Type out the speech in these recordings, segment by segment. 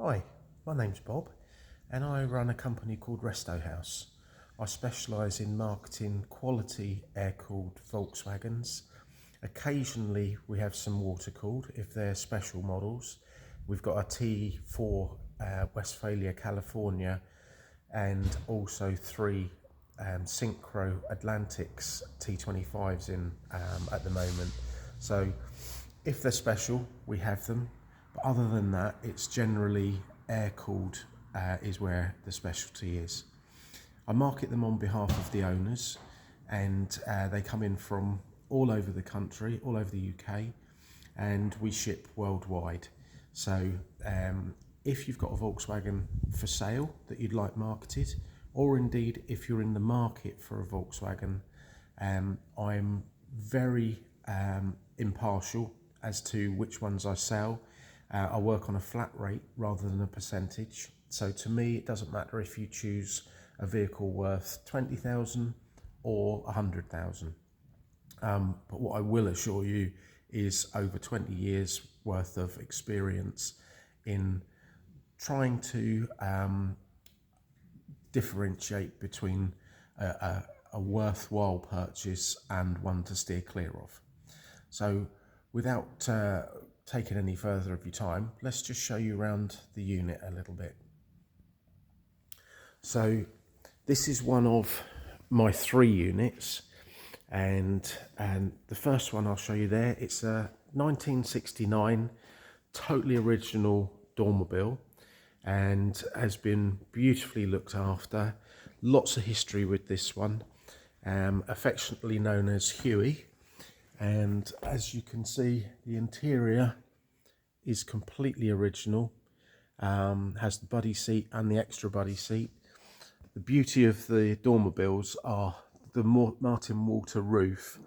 Hi, my name's Bob and I run a company called Resto Haus. I specialise in marketing quality air-cooled Volkswagens. Occasionally we have some water-cooled if they're special models. We've got a T4 Westphalia California and also three Synchro Atlantics T25s in at the moment. So if they're special, we have them. But other than that, it's generally air-cooled is where the specialty is. I market them on behalf of the owners, and they come in from all over the country, all over the UK, and we ship worldwide. So if you've got a Volkswagen for sale that you'd like marketed, or indeed if you're in the market for a Volkswagen, I'm very impartial as to which ones I sell. I work on a flat rate rather than a percentage. So to me, it doesn't matter if you choose a vehicle worth 20,000 or 100,000. But what I will assure you is over 20 years worth of experience in trying to differentiate between a worthwhile purchase and one to steer clear of. So without taking any further of your time, let's just show you around the unit a little bit. So this is one of my 3 units, and the first one I'll show you there, it's a 1969 totally original Dormobile and has been beautifully looked after. Lots of history with this one, affectionately known as Huey. And as you can see, the interior is completely original, has the buddy seat and the extra buddy seat. The beauty of the Dormobiles are the Martin Walter roof.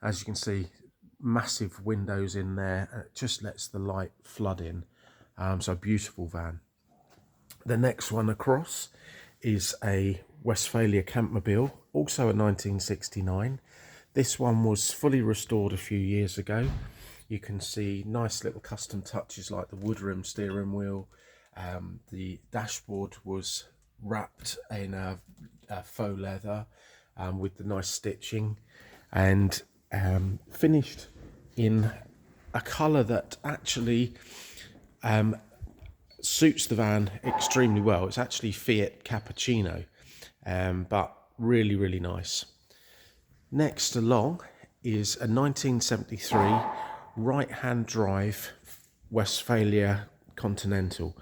As you can see, massive windows in there, and it just lets the light flood in. So a beautiful van. The next one across is a Westphalia Campmobile, also a 1969. This one was fully restored a few years ago. You can see nice little custom touches like the wood rim steering wheel. The dashboard was wrapped in a faux leather with the nice stitching, and finished in a colour that actually suits the van extremely well. It's actually Fiat Cappuccino, but really, really nice. Next along is a 1973 right-hand drive Westphalia Continental.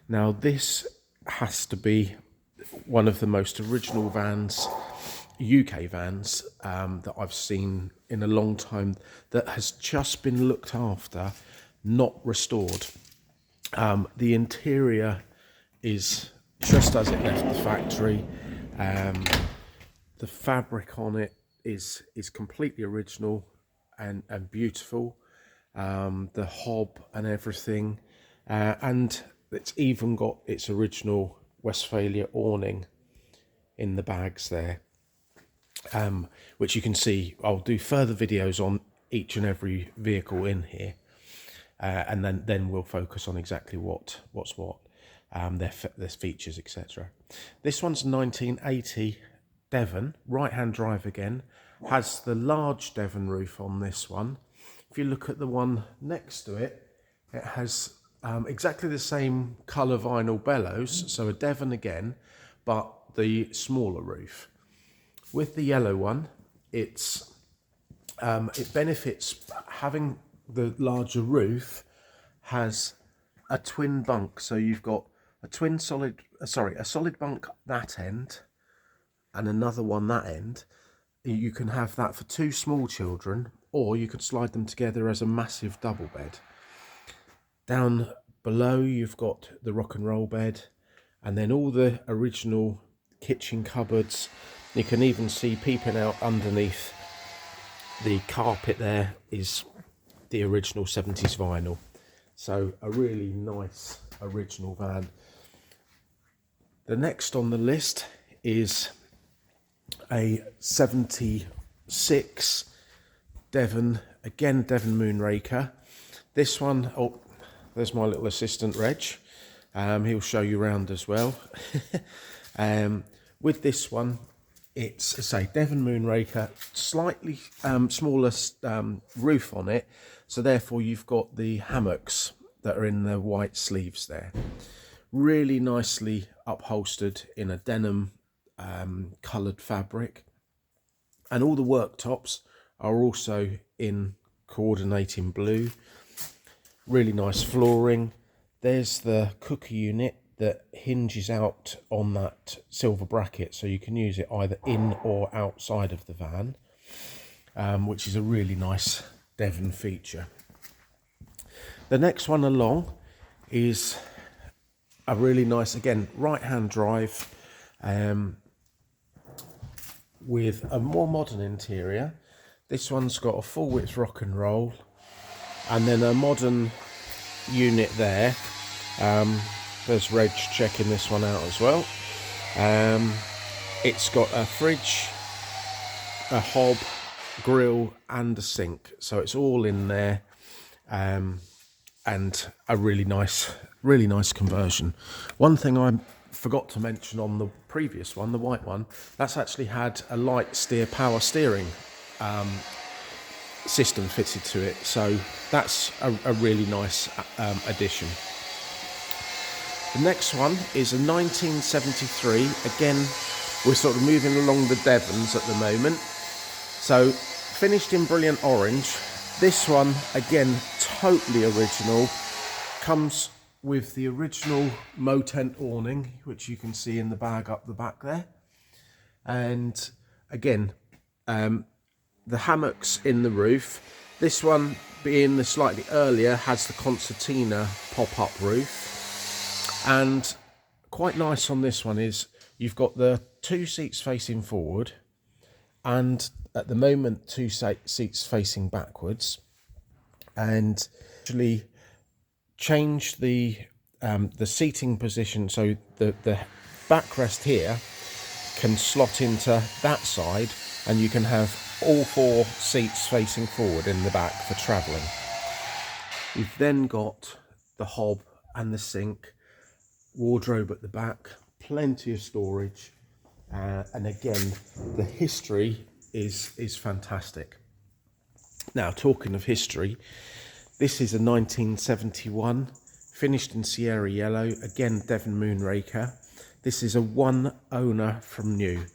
Now this has to be one of the most original vans, UK vans, that I've seen in a long time, that has just been looked after, not restored. The interior is just as it left the factory. The fabric on it is completely original and beautiful. The hob and everything, and it's even got its original Westphalia awning in the bags there, which you can see. I'll do further videos on each and every vehicle in here, and then we'll focus on exactly what's what, their features, etc. This one's 1980 Devon, right-hand drive again, has the large Devon roof on this one. If you look at the one next to it, it has exactly the same colour vinyl bellows, so a Devon again, but the smaller roof. With the yellow one, it benefits, having the larger roof has a twin bunk, so you've got a solid bunk that end and another one that end. You can have that for 2 small children, or you could slide them together as a massive double bed. Down below you've got the rock and roll bed, and then all the original kitchen cupboards. You can even see peeping out underneath the carpet there is the original 70s vinyl. So a really nice original van. The next on the list is a 76 Devon, again Devon Moonraker. This one, oh, there's my little assistant Reg. He'll show you around as well. With this one, it's, say, Devon Moonraker, slightly smaller roof on it, so therefore you've got the hammocks that are in the white sleeves there. Really nicely upholstered in a denim coloured fabric, and all the worktops are also in coordinating blue. Really nice flooring. There's the cooker unit that hinges out on that silver bracket, so you can use it either in or outside of the van, which is a really nice Devon feature. The next one along is a really nice, again, right-hand drive with a more modern interior. This one's got a full width rock and roll, and then a modern unit there. There's Reg checking this one out as well. It's got a fridge, a hob, grill and a sink, so it's all in there, and a really nice conversion. One thing I forgot to mention on the previous one, the white one, that's actually had a light steer power steering system fitted to it, so that's a really nice addition. The next one is a 1973. Again, we're sort of moving along the Devons at the moment. So, finished in brilliant orange. This one, again, totally original. Comes with the original Motent awning, which you can see in the bag up the back there. And again, the hammocks in the roof. This one, being the slightly earlier, has the concertina pop-up roof. And quite nice on this one is you've got the 2 seats facing forward, and at the moment 2 seats facing backwards, and actually change the seating position, so the backrest here can slot into that side, and you can have all 4 seats facing forward in the back for travelling. You've then got the hob and the sink, wardrobe at the back, plenty of storage, and again, the history is fantastic. Now, talking of history, this is a 1971, finished in Sierra Yellow, again Devon Moonraker. This is a one owner from new.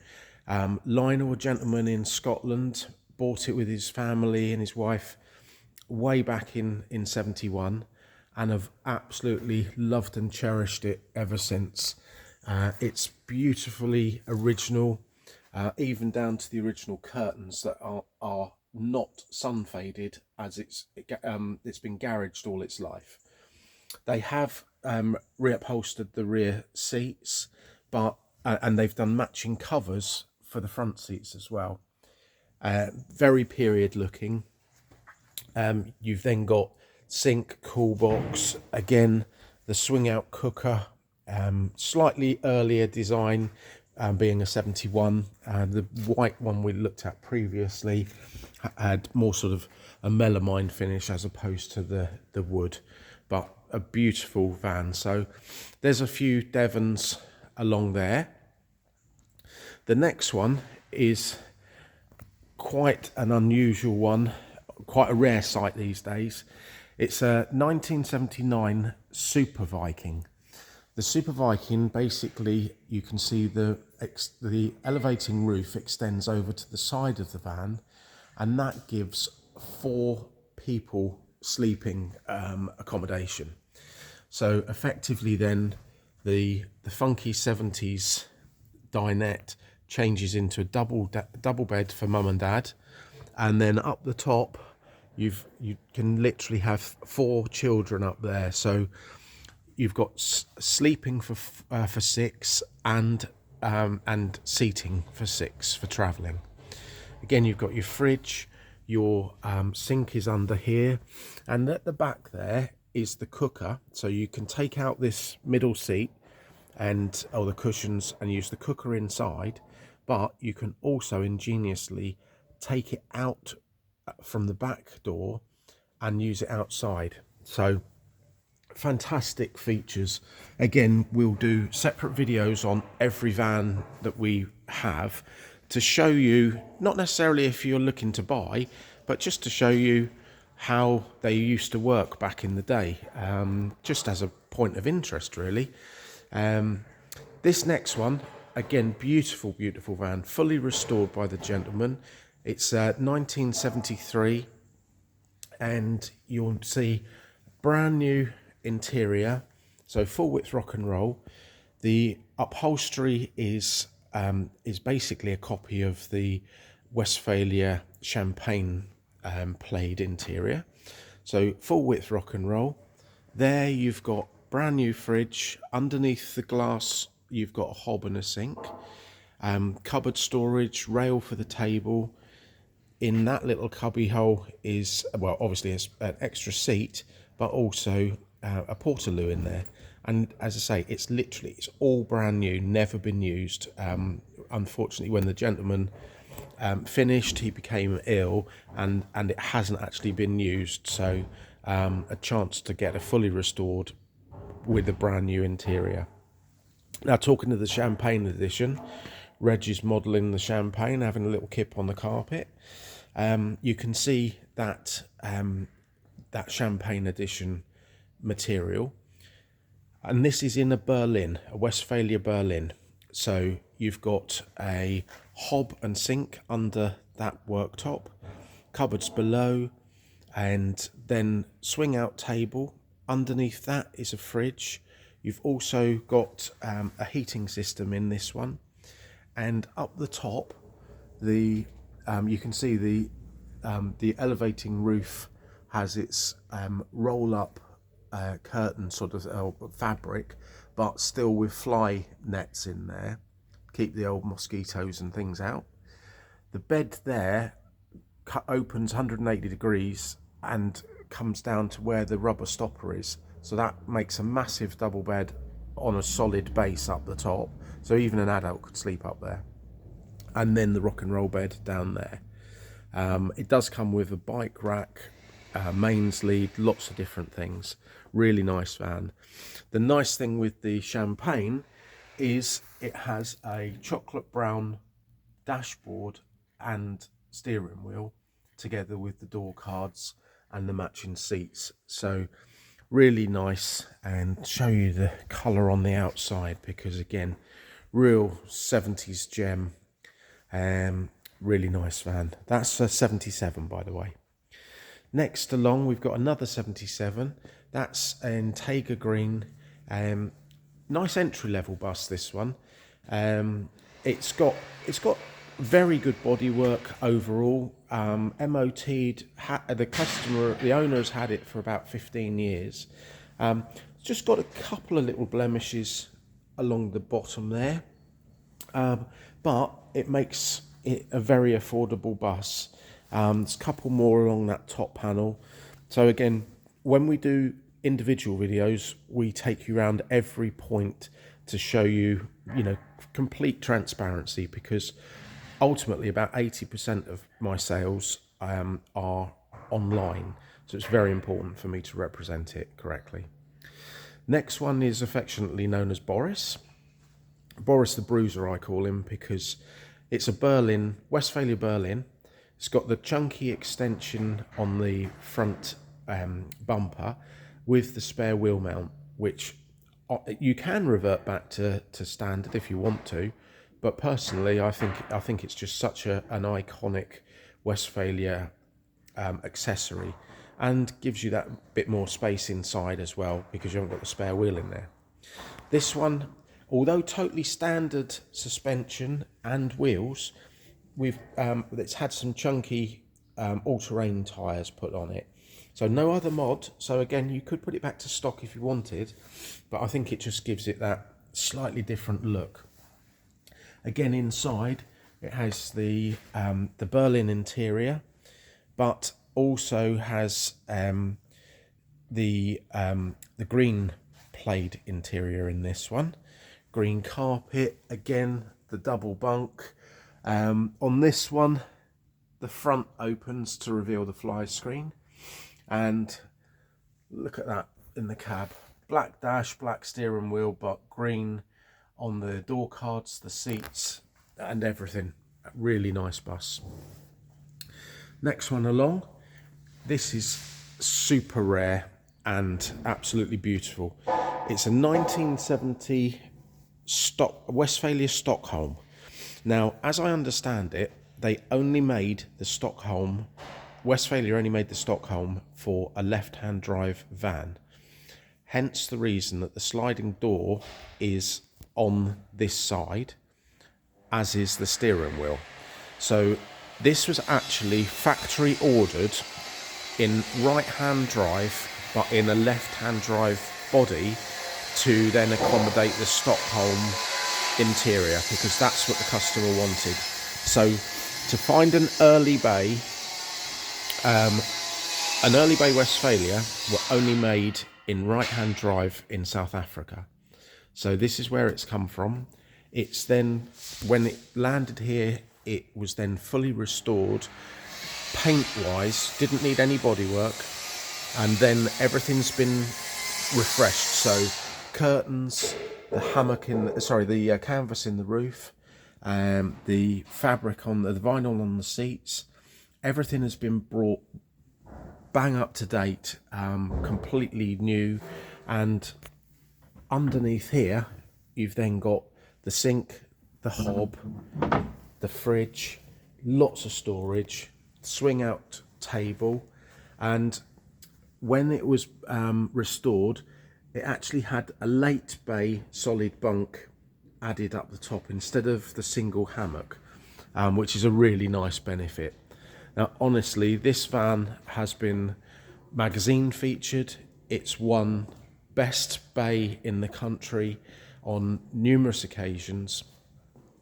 Lionel, a gentleman in Scotland, bought it with his family and his wife way back in 71, and have absolutely loved and cherished it ever since. It's beautifully original, even down to the original curtains that are not sun faded, as it's been garaged all its life. They have reupholstered the rear seats, but and they've done matching covers for the front seats as well. Very period looking. You've then got sink, cool box, again the swing out cooker, slightly earlier design, being a 71. The white one we looked at previously had more sort of a melamine finish as opposed to the wood, but a beautiful van. So there's a few Devons along there. The next one is quite an unusual one, quite a rare sight these days. It's a 1979 Super Viking. The Super Viking, basically, you can see the elevating roof extends over to the side of the van, and that gives 4 people sleeping accommodation. So effectively then the funky 70s dinette changes into a double bed for mum and dad, and then up the top you can literally have 4 children up there, so you've got sleeping for 6 and seating for 6 for travelling. Again, you've got your fridge, your sink is under here, and at the back there is the cooker, so you can take out this middle seat and the cushions and use the cooker inside, but you can also ingeniously take it out from the back door and use it outside. So fantastic features. Again, we'll do separate videos on every van that we have to show you, not necessarily if you're looking to buy, but just to show you how they used to work back in the day, just as a point of interest, really. This next one, again, beautiful, beautiful van, fully restored by the gentleman. It's 1973, and you'll see brand new interior, so full width rock and roll. The upholstery is basically a copy of the Westphalia champagne plaid interior, so full width rock and roll. There you've got brand new fridge. Underneath the glass you've got a hob and a sink, cupboard storage, rail for the table. In that little cubby hole is, well, obviously an extra seat, but also a portaloo in there. And as I say, it's all brand new, never been used. Unfortunately, when the gentleman finished, he became ill, and it hasn't actually been used. So a chance to get a fully restored with a brand new interior. Now, talking to the champagne edition, Reg is modelling the champagne, having a little kip on the carpet. You can see that that champagne edition material, and this is in a Westphalia Berlin. So you've got a hob and sink under that worktop, cupboards below, and then swing out table. Underneath that is a fridge. You've also got a heating system in this one, and up the top, you can see the elevating roof has its roll-up curtain sort of fabric, but still with fly nets in there, keep the old mosquitoes and things out. The bed there opens 180 degrees and comes down to where the rubber stopper is, so that makes a massive double bed on a solid base up the top, so even an adult could sleep up there. And then the rock and roll bed down there. It does come with a bike rack, mains lead, lots of different things. Really nice van. The nice thing with the champagne is it has a chocolate brown dashboard and steering wheel, together with the door cards and the matching seats. So really nice, and show you the colour on the outside, because again, real 70s gem. Really nice van. That's a 77, by the way. Next along, we've got another 77. That's in Tega Green. Nice entry level bus, this one. It's got very good bodywork overall. MOT'd, the owner has had it for about 15 years. It's just got a couple of little blemishes along the bottom there, but it makes it a very affordable bus. There's a couple more along that top panel. So again, when we do individual videos, we take you around every point to show you, complete transparency, because ultimately about 80% of my sales are online, so it's very important for me to represent it correctly. Next one is affectionately known as Boris the Bruiser, I call him, because it's a Westphalia Berlin. It's got the chunky extension on the front bumper with the spare wheel mount, which you can revert back to standard if you want to, but personally I think it's just such an iconic Westphalia accessory, and gives you that bit more space inside as well, because you haven't got the spare wheel in there. This one, although totally standard suspension and wheels, it's had some chunky all-terrain tyres put on it. So no other mod. So again, you could put it back to stock if you wanted, but I think it just gives it that slightly different look. Again, inside it has the Berlin interior, but also has the green plaid interior in this one. Green carpet, again the double bunk. On this one, the front opens to reveal the fly screen, and look at that in the cab. black dash, black steering wheel, but green on the door cards, the seats and everything. Really nice bus. Next one along, this is super rare and absolutely beautiful. It's a 1970 Westphalia Stockholm. Now, as I understand it, they only made the Stockholm, Westphalia only made the Stockholm for a left-hand drive van. Hence the reason that the sliding door is on this side, as is the steering wheel. So this was actually factory ordered in right-hand drive, but in a left-hand drive body to then accommodate the Stockholm interior, because that's what the customer wanted. So to find an early bay Westphalia were only made in right-hand drive in South Africa. So this is where it's come from. It's then, when it landed here, it was then fully restored, paint-wise, didn't need any bodywork, and then everything's been refreshed. So curtains, the hammock the canvas in the roof, the fabric on the vinyl on the seats, everything has been brought bang up to date, completely new. And underneath here, you've then got the sink, the hob, the fridge, lots of storage, swing out table. And when it was restored, it actually had a late bay solid bunk added up the top instead of the single hammock, which is a really nice benefit. Now, honestly, this van has been magazine featured. It's won best bay in the country on numerous occasions.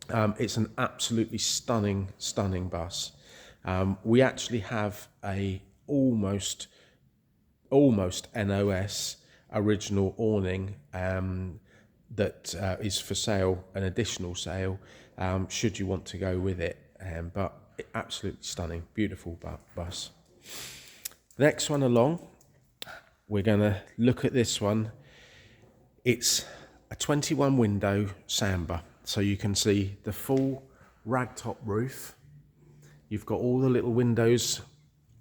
It's an absolutely stunning bus. We actually have a almost NOS original awning that is for sale, an additional sale, should you want to go with it. But absolutely stunning, beautiful bus. Next one along, we're going to look at this one. It's a 21 window Samba. So you can see the full ragtop roof. You've got all the little windows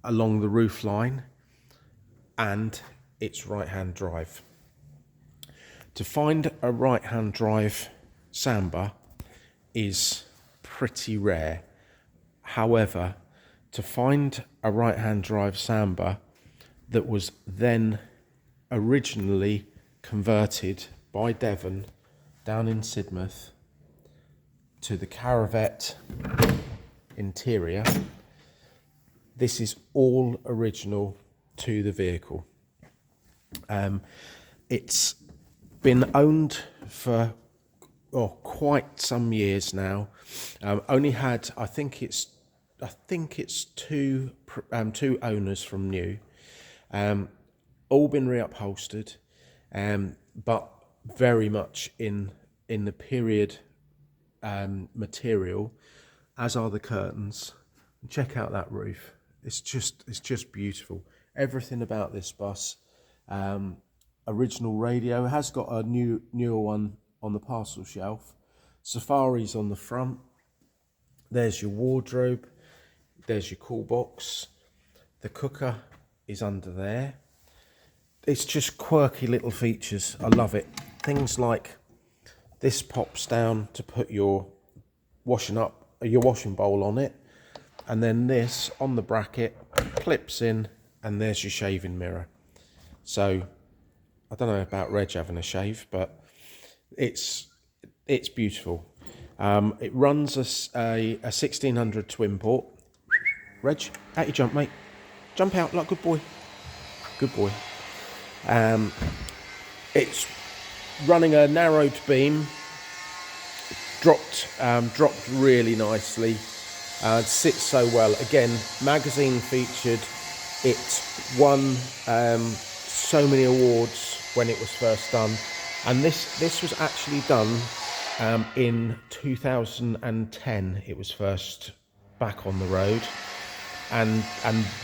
along the roof line, and it's right-hand drive. To find a right-hand drive Samba is pretty rare. However, to find a right-hand drive Samba that was then originally converted by Devon down in Sidmouth to the Caravette interior, this is all original to the vehicle. It's been owned for quite some years now. Only had, I think it's two owners from new. All been reupholstered, but very much in the period material, as are the curtains. Check out that roof. It's just beautiful. Everything about this bus. Original radio. It has got a newer one on the parcel shelf. Safari's on the front. There's your wardrobe. There's your cool box. The cooker is under there. It's just quirky little features. I love it. Things like this pops down to put your washing bowl on it, and then this on the bracket clips in, and there's your shaving mirror. So I don't know about Reg having a shave, but it's beautiful. It runs a 1600 twin port. Reg, out you jump, mate. Jump out like good boy. Good boy. It's running a narrowed beam, dropped really nicely, sits so well. Again, magazine featured. It won so many awards when it was first done, and this was actually done in 2010. It was first back on the road, and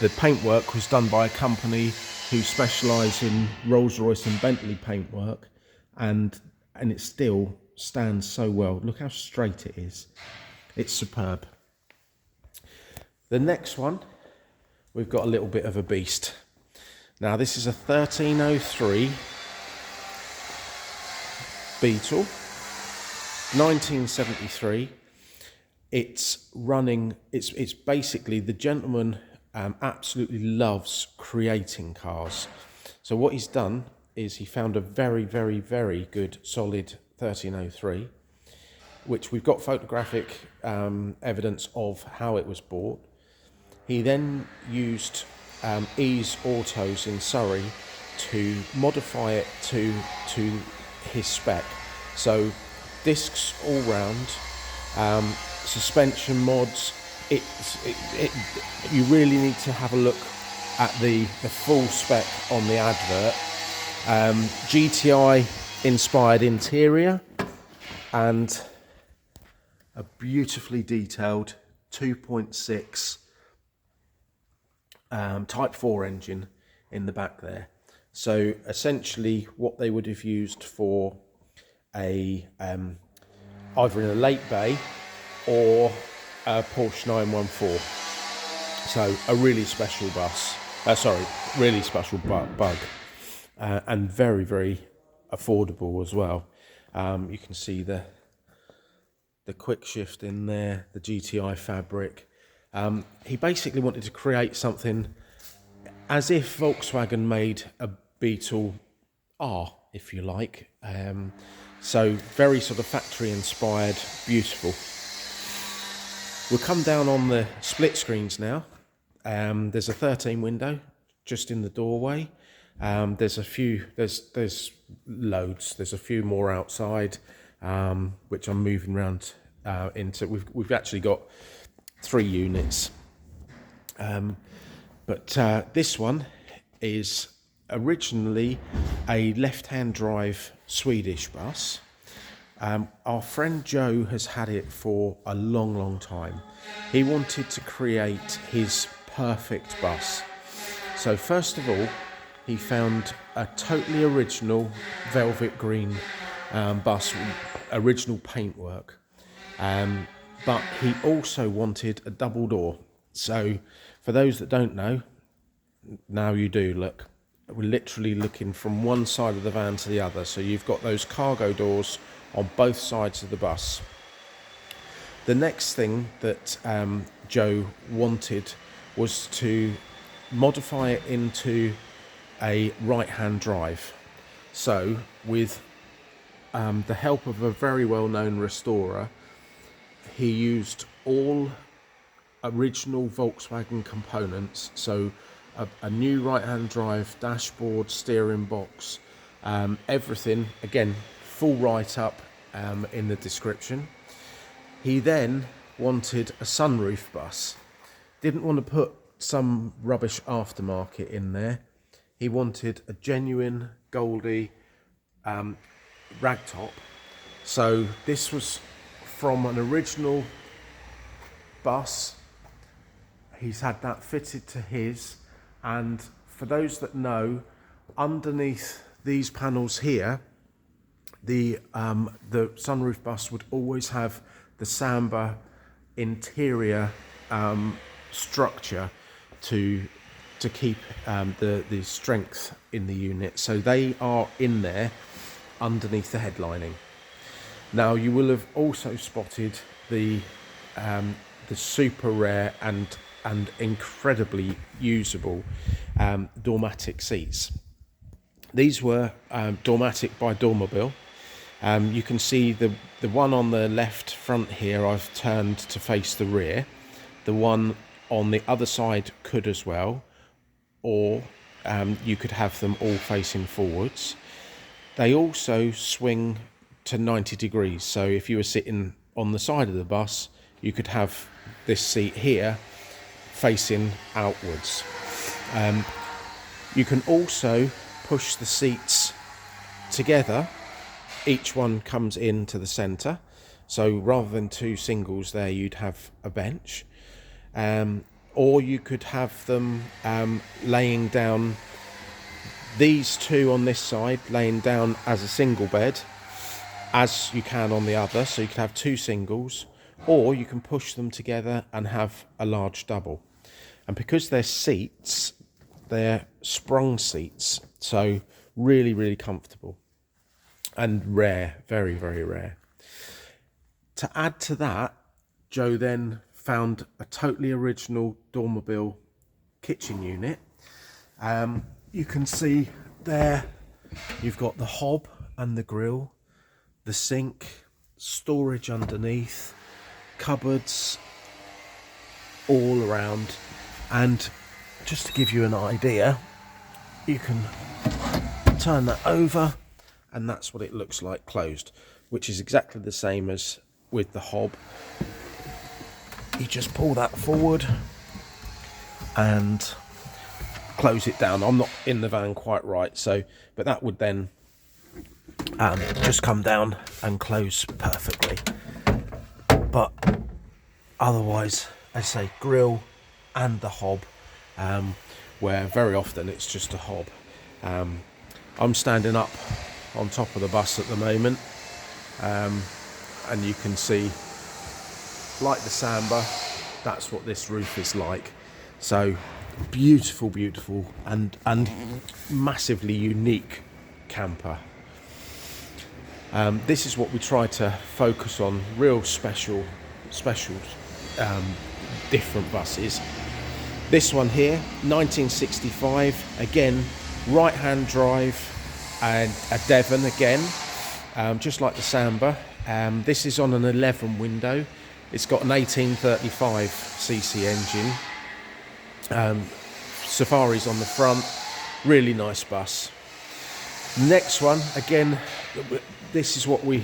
the paintwork was done by a company who specialise in Rolls-Royce and Bentley paintwork, and it still stands so well. Look how straight it is. It's superb. The next one, we've got a little bit of a beast. Now this is a 1303 Beetle, 1973. It's running, it's basically, the gentleman absolutely loves creating cars. So what he's done is he found a very, very, very good solid 1303, which we've got photographic evidence of how it was bought. He then used Ease Autos in Surrey to modify it to his spec. So discs all round, suspension mods. You really need to have a look at the full spec on the advert. GTI inspired interior and a beautifully detailed 2.6 Type 4 engine in the back there. So essentially what they would have used for a either in a late bay or a Porsche 914. So a really special bus, really special bug, and very, very affordable as well. You can see the quick shift in there, the GTI fabric. He basically wanted to create something as if Volkswagen made a Beetle R, if you like. So very sort of factory inspired, beautiful. We'll come down on the split screens now. There's a 13 window just in the doorway. There's a few, there's loads. There's a few more outside, which I'm moving around into. We've actually got 3 units. But this one is originally a left-hand drive Swedish bus. Our friend Joe has had it for a long, long time. He wanted to create his perfect bus. So first of all, he found a totally original velvet green bus with original paintwork. But he also wanted a double door. So for those that don't know, now you do. Look, we're literally looking from one side of the van to the other. So you've got those cargo doors on both sides of the bus. The next thing that Joe wanted was to modify it into a right-hand drive. So with the help of a very well-known restorer, he used all original Volkswagen components. So a new right-hand drive, dashboard, steering box, everything, again, full write-up in the description. He then wanted a sunroof bus. Didn't want to put some rubbish aftermarket in there. He wanted a genuine Goldie ragtop. So this was from an original bus. He's had that fitted to his, and for those that know, underneath these panels here, the sunroof bus would always have the Samba interior structure to keep the strength in the unit. So they are in there underneath the headlining. Now you will have also spotted the super rare and incredibly usable Dormatic seats. These were Dormatic by Dormobile. You can see the one on the left front here I've turned to face the rear. The one on the other side could as well, or you could have them all facing forwards. They also swing to 90 degrees, so if you were sitting on the side of the bus, you could have this seat here facing outwards. You can also push the seats together. Each one comes into the centre, so rather than 2 singles there, you'd have a bench, or you could have them laying down These two on this side laying down as a single bed, as you can on the other, so you can have two singles, or you can push them together and have a large double. And because they're seats, they're sprung seats, so really, really comfortable and rare, very, very rare. To add to that, Joe then found a totally original Dormobile kitchen unit. You can see there you've got the hob and the grill, the sink, storage underneath, cupboards all around. And just to give you an idea, you can turn that over and that's what it looks like closed, which is exactly the same as with the hob. You just pull that forward and close it down. I'm not in the van quite right, so but that would then just come down and close perfectly. But otherwise, as I say, grill and the hob, where very often it's just a hob. I'm standing up on top of the bus at the moment, and you can see, like the Samba, that's what this roof is like. So beautiful, beautiful, and massively unique camper. This is what we try to focus on, real special different buses. This one here, 1965, again, right-hand drive, and a Devon again, just like the Samba. This is on an 11 window. It's got an 1835 cc engine. Safari's on the front, really nice bus. Next one, again, this is what we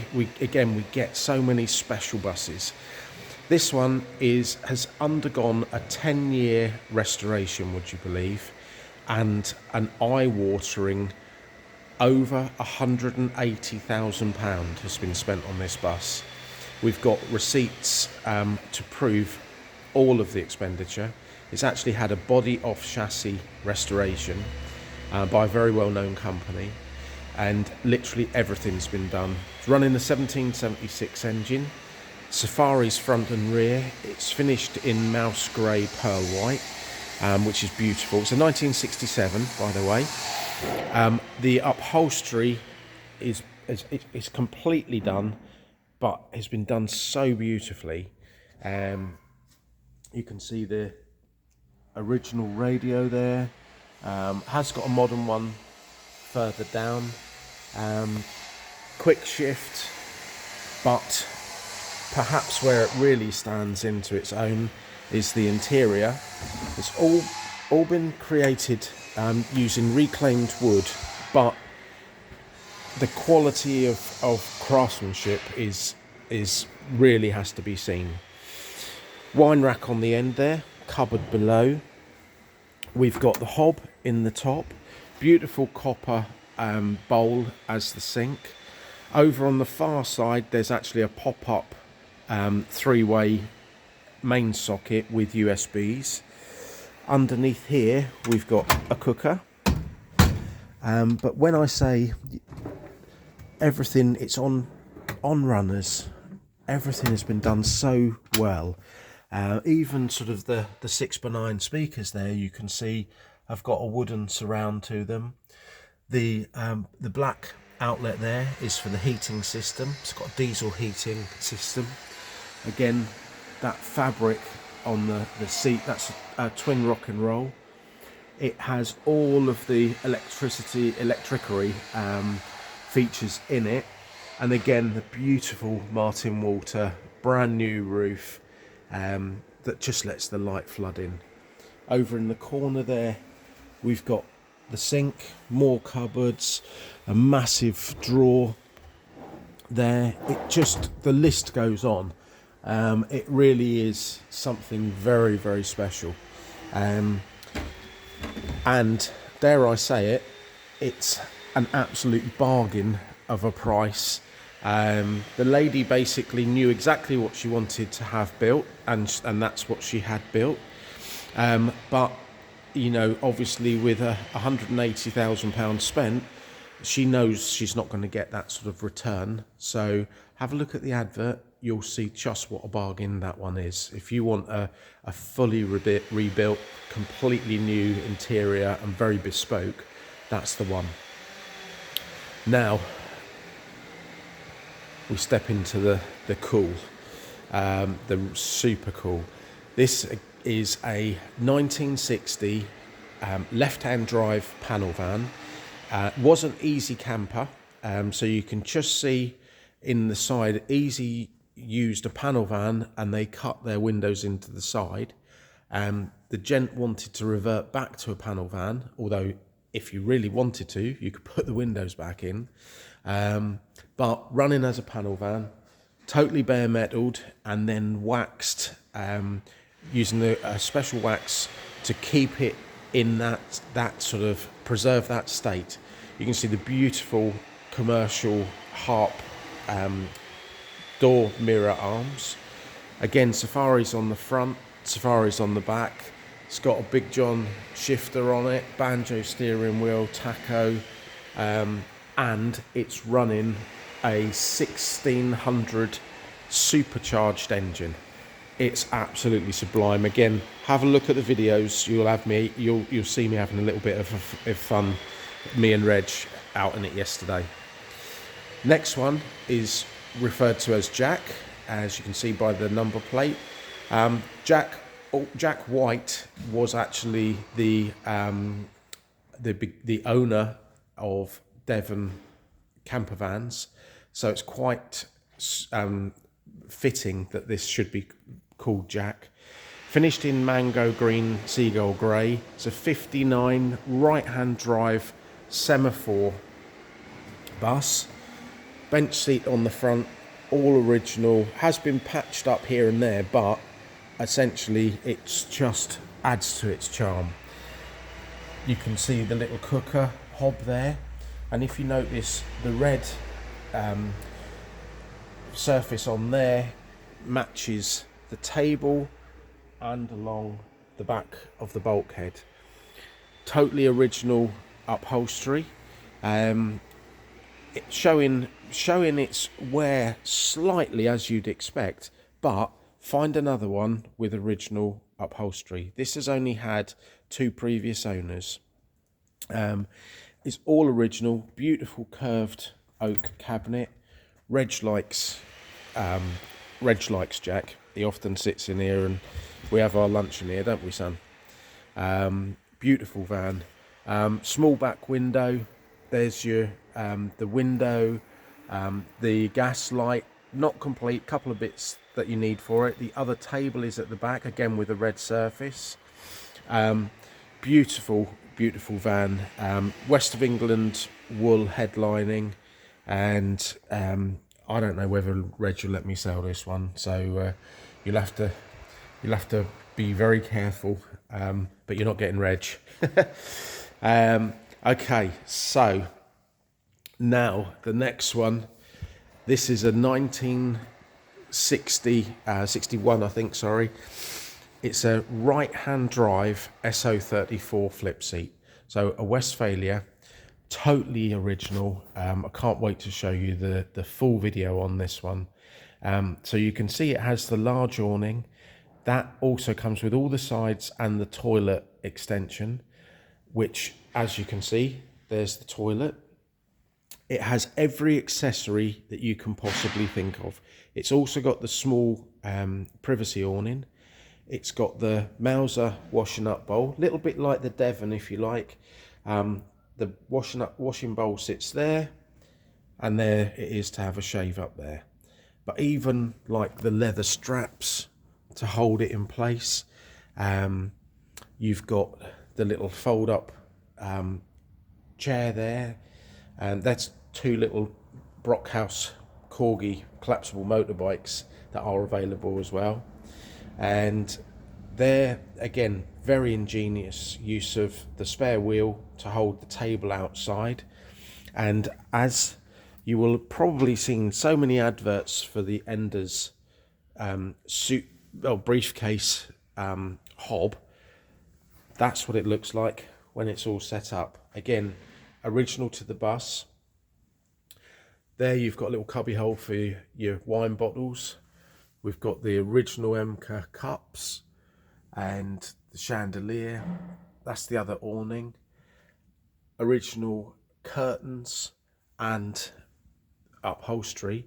get so many special buses. This one has undergone a 10-year restoration, would you believe, and an eye-watering over £180,000 has been spent on this bus. We've got receipts to prove all of the expenditure. It's actually had a body off chassis restoration by a very well-known company, and literally everything's been done. It's running a 1776 engine, Safari's front and rear. It's finished in mouse grey pearl white, which is beautiful. It's a 1967, by the way. The upholstery is completely done, but has been done so beautifully. You can see the original radio there. Has got a modern one further down. Quick shift, but perhaps where it really stands into its own is the interior. It's all been created using reclaimed wood, but the quality of craftsmanship is really has to be seen. Wine rack on the end there, cupboard below. We've got the hob in the top, beautiful copper bowl as the sink. Over on the far side, there's actually a pop-up three-way main socket with USBs. Underneath here, we've got a cooker. But when I say everything, it's on runners. Everything has been done so well. Even sort of the 6x9 speakers there, you can see have got a wooden surround to them. The black outlet there is for the heating system. It's got a diesel heating system. Again, that fabric on the seat, that's a twin rock and roll. It has all of the electricery features in it. And again, the beautiful Martin Walter brand new roof that just lets the light flood in. Over in the corner there, we've got the sink, more cupboards, a massive drawer there. The list goes on. It really is something very, very special. And dare I say it, it's an absolute bargain of a price. The lady basically knew exactly what she wanted to have built, and that's what she had built. But you know, obviously with a £180,000 spent, she knows she's not going to get that sort of return. So have a look at the advert. You'll see just what a bargain that one is. If you want a fully rebuilt, completely new interior and very bespoke, that's the one. Now, we step into the cool, the super cool. This is a 1960 left-hand drive panel van. Was an easy camper, so you can just see in the side, Easy used a panel van and they cut their windows into the side. The gent wanted to revert back to a panel van, although if you really wanted to, you could put the windows back in. But running as a panel van, totally bare metalled and then waxed, using a special wax to keep it in that sort of preserve that state. You can see the beautiful commercial harp door mirror arms. Again, Safari's on the front, Safari's on the back. It's got a Big John shifter on it, banjo steering wheel, tacho, and it's running a 1600 supercharged engine. It's absolutely sublime. Again, have a look at the videos. You'll see me having a little bit of fun. Me and Reg out in it yesterday. Next one is referred to as Jack, as you can see by the number plate. Jack White was actually the owner of Devon camper vans, so it's quite fitting that this should be called Jack. Finished in mango green, seagull grey. It's a 59 right-hand drive semaphore bus. Bench seat on the front, all original. Has been patched up here and there, but essentially it's just adds to its charm. You can see the little cooker hob there, and if you notice, the red surface on there matches the table and along the back of the bulkhead. Totally original upholstery, showing its wear slightly as you'd expect, but find another one with original upholstery. This has only had 2 previous owners. It's all original, beautiful curved oak cabinet. Reg likes Jack. He often sits in here and we have our lunch in here, don't we, son? Beautiful van. Small back window. There's your the window, the gas light, not complete, couple of bits that you need for it. The other table is at the back, again with a red surface. Beautiful van. West of England wool headlining, and I don't know whether Reg will let me sell this one, so you'll have to be very careful, but you're not getting Reg. Okay, so now the next one. This is a 61, I think, sorry. It's a right-hand drive SO34 flip seat. So a Westphalia, totally original. I can't wait to show you the full video on this one. So you can see it has the large awning. That also comes with all the sides and the toilet extension, which, as you can see, there's the toilet. It has every accessory that you can possibly think of. It's also got the small privacy awning. It's got the Mauser washing up bowl, a little bit like the Devon, if you like. The washing bowl sits there, and there it is to have a shave up there. But even like the leather straps to hold it in place. You've got the little fold up chair there, and that's 2 little Brockhouse Corgi collapsible motorbikes that are available as well. And they're, again, very ingenious use of the spare wheel to hold the table outside. And as you will have probably seen so many adverts for the Enders briefcase hob, that's what it looks like when it's all set up. Again, original to the bus. There you've got a little cubby hole for your wine bottles. We've got the original Emka cups and the chandelier. That's the other awning. Original curtains and upholstery.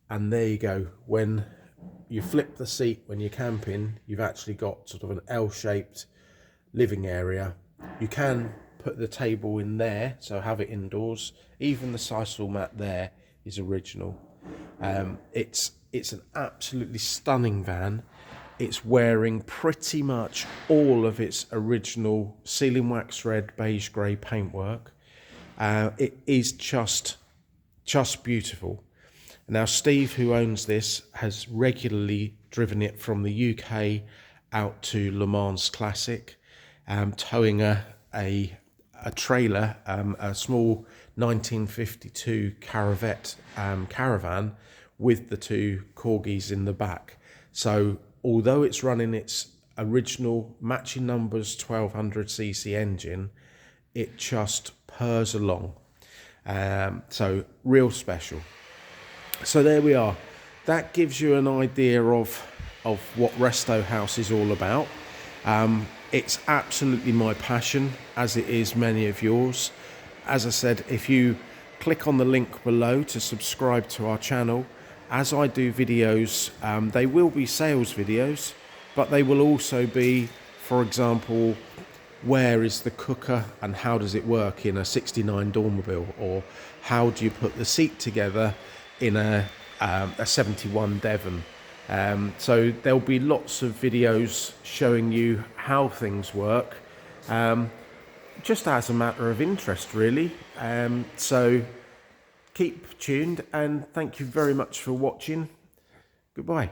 And there you go. When you flip the seat when you're camping, you've actually got sort of an L-shaped living area. You can put the table in there, so have it indoors. Even the sisal mat there is original. It's an absolutely stunning van. It's wearing pretty much all of its original sealing wax red, beige grey paintwork. It is just beautiful. Now, Steve, who owns this, has regularly driven it from the UK out to Le Mans Classic, towing a trailer, a small 1952 Caravette caravan with the two corgis in the back. So although it's running its original matching numbers 1200cc engine, it just purrs along. So real special. So there we are. That gives you an idea of what Resto Haus is all about. It's absolutely my passion, as it is many of yours. As I said, if you click on the link below to subscribe to our channel, as I do videos, they will be sales videos, but they will also be, for example, where is the cooker and how does it work in a 69 Dormobile, or how do you put the seat together in a 71 Devon. So there'll be lots of videos showing you how things work, just as a matter of interest really. So keep tuned, and thank you very much for watching. Goodbye.